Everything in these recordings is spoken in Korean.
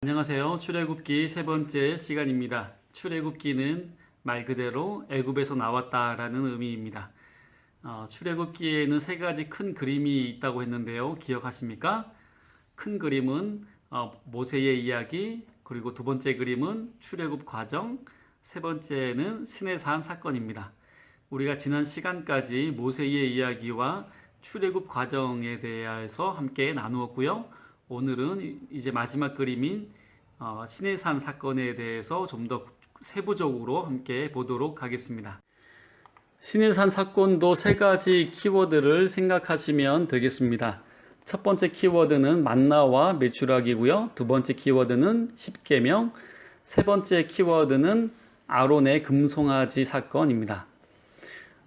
안녕하세요. 출애굽기 세 번째 시간입니다. 출애굽기는 말 그대로 애굽에서 나왔다라는 의미입니다. 출애굽기에는 세 가지 큰 그림이 있다고 했는데요. 기억하십니까? 큰 그림은 모세의 이야기, 그리고 두 번째 그림은 출애굽 과정, 세 번째는 시내산 사건입니다. 우리가 지난 시간까지 모세의 이야기와 출애굽 과정에 대해서 함께 나누었고요. 오늘은 이제 마지막 그림인 시내산 사건에 대해서 좀 더 세부적으로 함께 보도록 하겠습니다. 시내산 사건도 세 가지 키워드를 생각하시면 되겠습니다. 첫 번째 키워드는 만나와 메추라기고요. 두 번째 키워드는 십계명, 세 번째 키워드는 아론의 금송아지 사건입니다.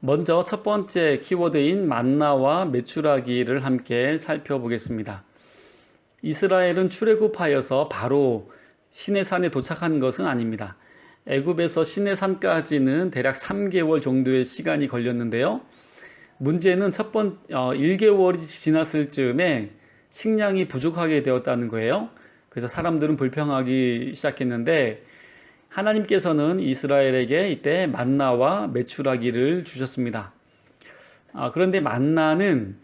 먼저 첫 번째 키워드인 만나와 메추라기를 함께 살펴보겠습니다. 이스라엘은 출애굽하여서 바로 시내산에 도착한 것은 아닙니다. 애굽에서 시내산까지는 대략 3개월 정도의 시간이 걸렸는데요. 문제는 1개월이 지났을 즈음에 식량이 부족하게 되었다는 거예요. 그래서 사람들은 불평하기 시작했는데 하나님께서는 이스라엘에게 이때 만나와 메추라기를 주셨습니다. 그런데 만나는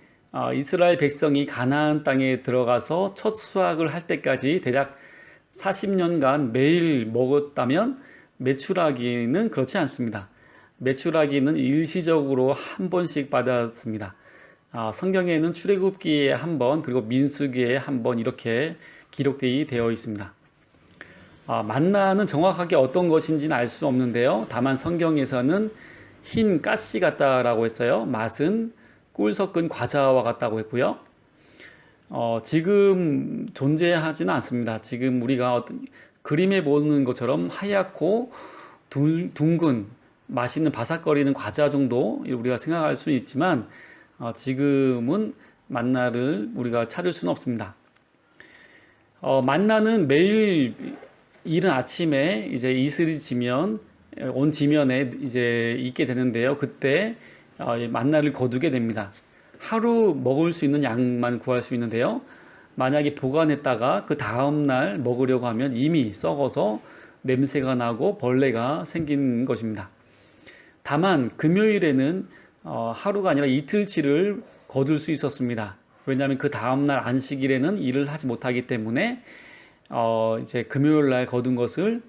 이스라엘 백성이 가나안 땅에 들어가서 첫 수확을 할 때까지 대략 40년간 매일 먹었다면 메추라기는 그렇지 않습니다. 메추라기는 일시적으로 한 번씩 받았습니다. 성경에는 출애굽기에 한 번, 그리고 민수기에 한 번 이렇게 기록되어 있습니다. 만나는 정확하게 어떤 것인지는 알 수 없는데요. 다만 성경에서는 흰 가시 같다라고 했어요. 맛은 꿀 섞은 과자와 같다고 했고요. 지금 존재하지는 않습니다. 지금 우리가 그림에 보는 것처럼 하얗고 둥근 맛있는 바삭거리는 과자 정도 우리가 생각할 수 있지만 지금은 만나를 우리가 찾을 수는 없습니다. 만나는 매일 이른 아침에 이제 이슬이 지면 온 지면에 이제 있게 되는데요. 그때 만나를 거두게 됩니다. 하루 먹을 수 있는 양만 구할 수 있는데요. 만약에 보관했다가 그 다음날 먹으려고 하면 이미 썩어서 냄새가 나고 벌레가 생긴 것입니다. 다만 금요일에는 하루가 아니라 이틀치를 거둘 수 있었습니다. 왜냐하면 그 다음날 안식일에는 일을 하지 못하기 때문에 이제 금요일날 거둔 것을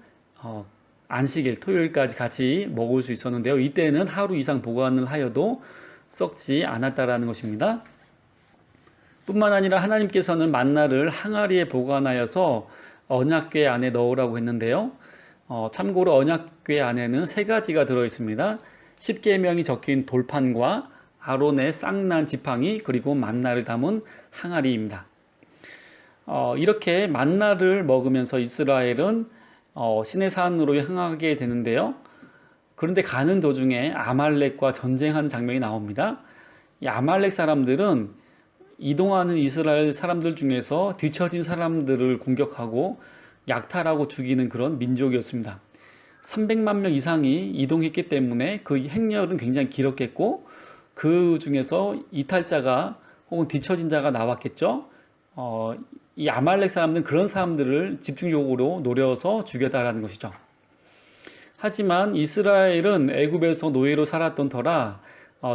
안식일 토요일까지 같이 먹을 수 있었는데요. 이때는 하루 이상 보관을 하여도 썩지 않았다라는 것입니다. 뿐만 아니라 하나님께서는 만나를 항아리에 보관하여서 언약궤 안에 넣으라고 했는데요. 참고로 언약궤 안에는 세 가지가 들어 있습니다. 십계명이 적힌 돌판과 아론의 쌍난 지팡이, 그리고 만나를 담은 항아리입니다. 이렇게 만나를 먹으면서 이스라엘은 시내산으로 향하게 되는데요. 그런데 가는 도중에 아말렉과 전쟁하는 장면이 나옵니다. 이 아말렉 사람들은 이동하는 이스라엘 사람들 중에서 뒤처진 사람들을 공격하고 약탈하고 죽이는 그런 민족이었습니다. 300만 명 이상이 이동했기 때문에 그 행렬은 굉장히 길었겠고 그 중에서 이탈자가 혹은 뒤처진 자가 나왔겠죠. 이 아말렉 사람들은 그런 사람들을 집중적으로 노려서 죽였다라는 것이죠. 하지만 이스라엘은 애굽에서 노예로 살았던 터라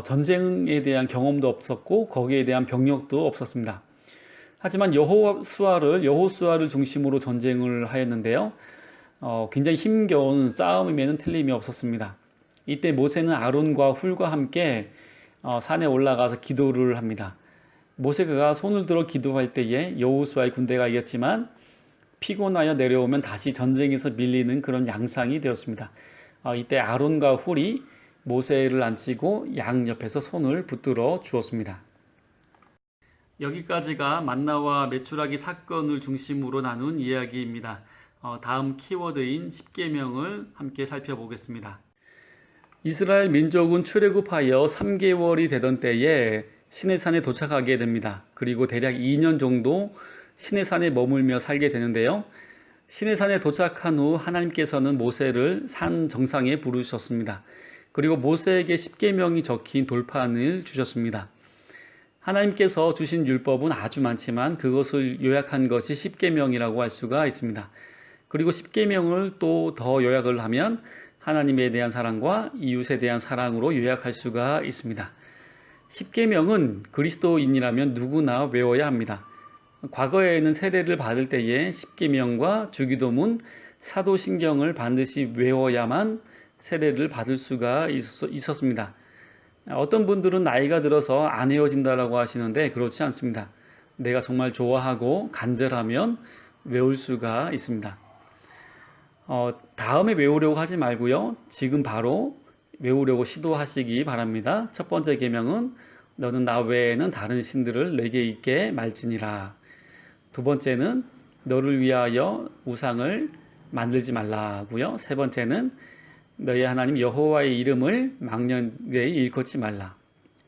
전쟁에 대한 경험도 없었고 거기에 대한 병력도 없었습니다. 하지만 여호수아를 중심으로 전쟁을 하였는데요. 굉장히 힘겨운 싸움임에는 틀림이 없었습니다. 이때 모세는 아론과 훌과 함께 산에 올라가서 기도를 합니다. 모세가 손을 들어 기도할 때에 여호수아의 군대가 이겼지만 피곤하여 내려오면 다시 전쟁에서 밀리는 그런 양상이 되었습니다. 이때 아론과 훌이 모세를 앉히고 양 옆에서 손을 붙들어 주었습니다. 여기까지가 만나와 메추라기 사건을 중심으로 나눈 이야기입니다. 다음 키워드인 십계명을 함께 살펴보겠습니다. 이스라엘 민족은 출애굽하여 3개월이 되던 때에 시내산에 도착하게 됩니다. 그리고 대략 2년 정도 시내산에 머물며 살게 되는데요. 시내산에 도착한 후 하나님께서는 모세를 산 정상에 부르셨습니다. 그리고 모세에게 십계명이 적힌 돌판을 주셨습니다. 하나님께서 주신 율법은 아주 많지만 그것을 요약한 것이 십계명이라고 할 수가 있습니다. 그리고 십계명을 또 더 요약을 하면 하나님에 대한 사랑과 이웃에 대한 사랑으로 요약할 수가 있습니다. 십계명은 그리스도인이라면 누구나 외워야 합니다. 과거에는 세례를 받을 때에 십계명과 주기도문, 사도신경을 반드시 외워야만 세례를 받을 수가 있었습니다. 어떤 분들은 나이가 들어서 안 헤어진다라고 하시는데 그렇지 않습니다. 내가 정말 좋아하고 간절하면 외울 수가 있습니다. 다음에 외우려고 하지 말고요. 지금 바로 외우려고 시도하시기 바랍니다. 첫 번째 계명은 너는 나 외에는 다른 신들을 내게 있게 말지니라. 두 번째는 너를 위하여 우상을 만들지 말라고요. 세 번째는 너희 하나님 여호와의 이름을 망령되이 일컫지 말라.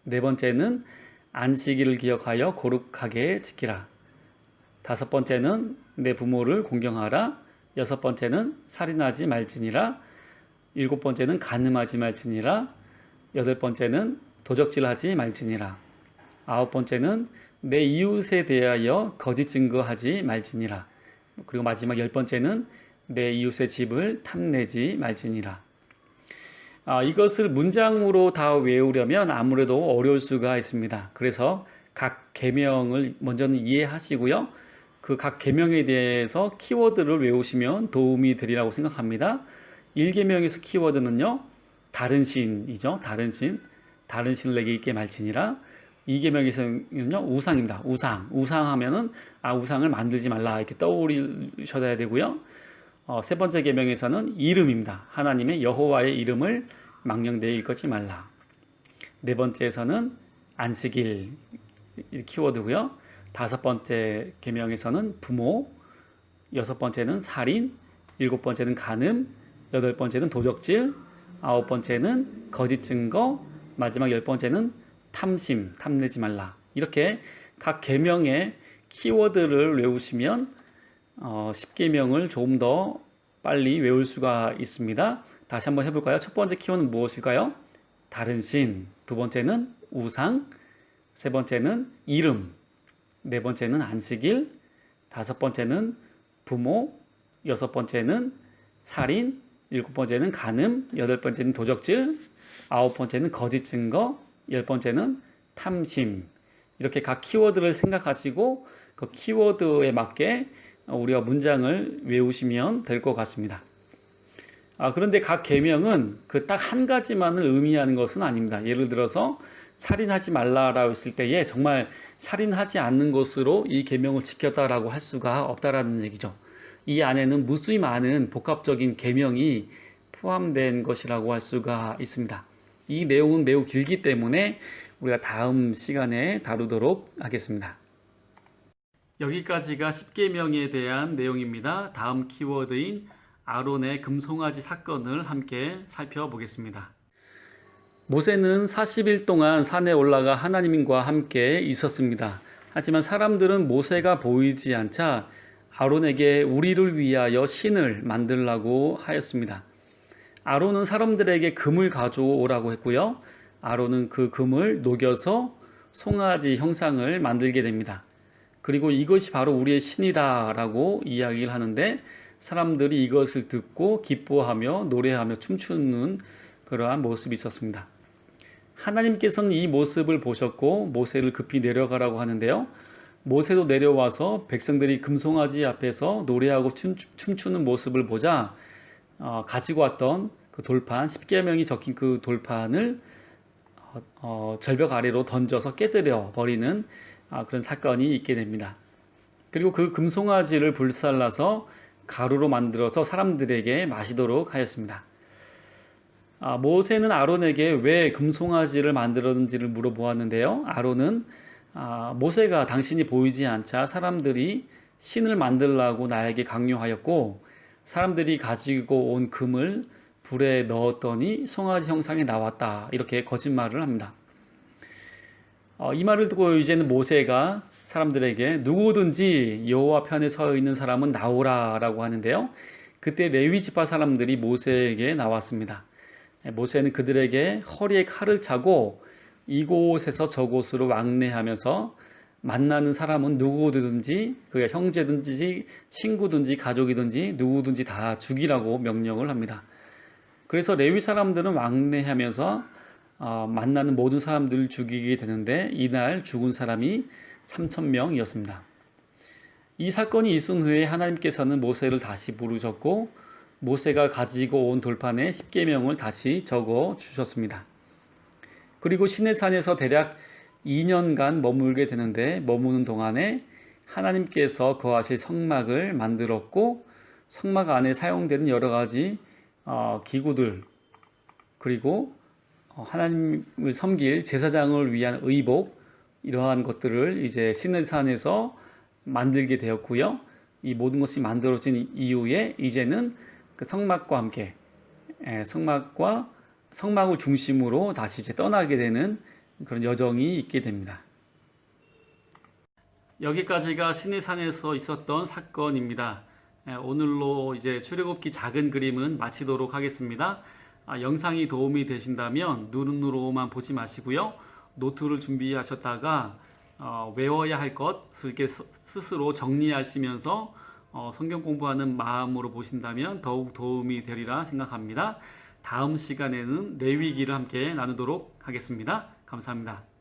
네 번째는 안식일을 기억하여 거룩하게 지키라. 다섯 번째는 내 부모를 공경하라. 여섯 번째는 살인하지 말지니라. 일곱 번째는 간음하지 말지니라. 여덟 번째는 도적질하지 말지니라. 아홉 번째는 내 이웃에 대하여 거짓 증거하지 말지니라. 그리고 마지막 열 번째는 내 이웃의 집을 탐내지 말지니라. 이것을 문장으로 다 외우려면 아무래도 어려울 수가 있습니다. 그래서 각 계명을 먼저는 이해하시고요. 그 각 계명에 대해서 키워드를 외우시면 도움이 되리라고 생각합니다. 1계명에서 키워드는요. 다른 신이죠. 다른 신. 다른 신을 내게 있게 말지니라. 2계명에서는요. 우상입니다. 우상하면은 우상을 만들지 말라 이렇게 떠올리셔야 되고요. 세 번째 계명에서는 이름입니다. 하나님의 여호와의 이름을 망령되이 일컫지 말라. 네 번째에서는 안식일 키워드고요. 다섯 번째 계명에서는 부모, 여섯 번째는 살인, 일곱 번째는 간음, 여덟 번째는 도적질, 아홉 번째는 거짓 증거, 마지막 열 번째는 탐심, 탐내지 말라. 이렇게 각 계명의 키워드를 외우시면 10계명을 조금 더 빨리 외울 수가 있습니다. 다시 한번 해볼까요? 첫 번째 키워드는 무엇일까요? 다른 신. 두 번째는 우상. 세 번째는 이름. 네 번째는 안식일. 다섯 번째는 부모. 여섯 번째는 살인. 일곱 번째는 간음. 여덟 번째는 도적질. 아홉 번째는 거짓 증거. 열 번째는 탐심. 이렇게 각 키워드를 생각하시고 그 키워드에 맞게 우리가 문장을 외우시면 될 것 같습니다. 그런데 각 계명은 그 딱 한 가지만을 의미하는 것은 아닙니다. 예를 들어서 살인하지 말라라고 했을 때에 정말 살인하지 않는 것으로 이 계명을 지켰다라고 할 수가 없다라는 얘기죠. 이 안에는 무수히 많은 복합적인 계명이 포함된 것이라고 할 수가 있습니다. 이 내용은 매우 길기 때문에 우리가 다음 시간에 다루도록 하겠습니다. 여기까지가 십계명에 대한 내용입니다. 다음 키워드인 아론의 금송아지 사건을 함께 살펴보겠습니다. 모세는 40일 동안 산에 올라가 하나님과 함께 있었습니다. 하지만 사람들은 모세가 보이지 않자 아론에게 우리를 위하여 신을 만들라고 하였습니다. 아론은 사람들에게 금을 가져오라고 했고요. 아론은 그 금을 녹여서 송아지 형상을 만들게 됩니다. 그리고 이것이 바로 우리의 신이다라고 이야기를 하는데 사람들이 이것을 듣고 기뻐하며 노래하며 춤추는 그러한 모습이 있었습니다. 하나님께서는 이 모습을 보셨고 모세를 급히 내려가라고 하는데요. 모세도 내려와서 백성들이 금송아지 앞에서 노래하고 춤추는 모습을 보자 가지고 왔던 그 돌판, 십계명이 적힌 그 돌판을 절벽 아래로 던져서 깨뜨려 버리는 그런 사건이 있게 됩니다. 그리고 그 금송아지를 불살라서 가루로 만들어서 사람들에게 마시도록 하였습니다. 모세는 아론에게 왜 금송아지를 만들었는지를 물어보았는데요. 아론은 모세가 당신이 보이지 않자 사람들이 신을 만들라고 나에게 강요하였고 사람들이 가지고 온 금을 불에 넣었더니 송아지 형상이 나왔다. 이렇게 거짓말을 합니다. 이 말을 듣고 이제는 모세가 사람들에게 누구든지 여호와 편에 서 있는 사람은 나오라라고 하는데요. 그때 레위 지파 사람들이 모세에게 나왔습니다. 모세는 그들에게 허리에 칼을 차고 이곳에서 저곳으로 왕래하면서 만나는 사람은 누구든지 그게 형제든지 친구든지 가족이든지 누구든지 다 죽이라고 명령을 합니다. 그래서 레위 사람들은 왕래하면서 만나는 모든 사람들을 죽이게 되는데 이날 죽은 사람이 3천 명이었습니다. 이 사건이 있은 후에 하나님께서는 모세를 다시 부르셨고 모세가 가지고 온 돌판에 십계명을 다시 적어 주셨습니다. 그리고 시내산에서 대략 2년간 머물게 되는데 머무는 동안에 하나님께서 거하실 성막을 만들었고 성막 안에 사용되는 여러 가지 기구들 그리고 하나님을 섬길 제사장을 위한 의복 이러한 것들을 이제 시내산에서 만들게 되었고요. 이 모든 것이 만들어진 이후에 이제는 그 성막과 함께 성막을 중심으로 다시 이제 떠나게 되는 그런 여정이 있게 됩니다. 여기까지가 시내산에서 있었던 사건입니다. 오늘로 이제 출애굽기 작은 그림은 마치도록 하겠습니다. 영상이 도움이 되신다면 눈으로만 보지 마시고요. 노트를 준비하셨다가 외워야 할 것을 이렇게 스스로 정리하시면서 성경 공부하는 마음으로 보신다면 더욱 도움이 되리라 생각합니다. 다음 시간에는 레위기를 함께 나누도록 하겠습니다. 감사합니다.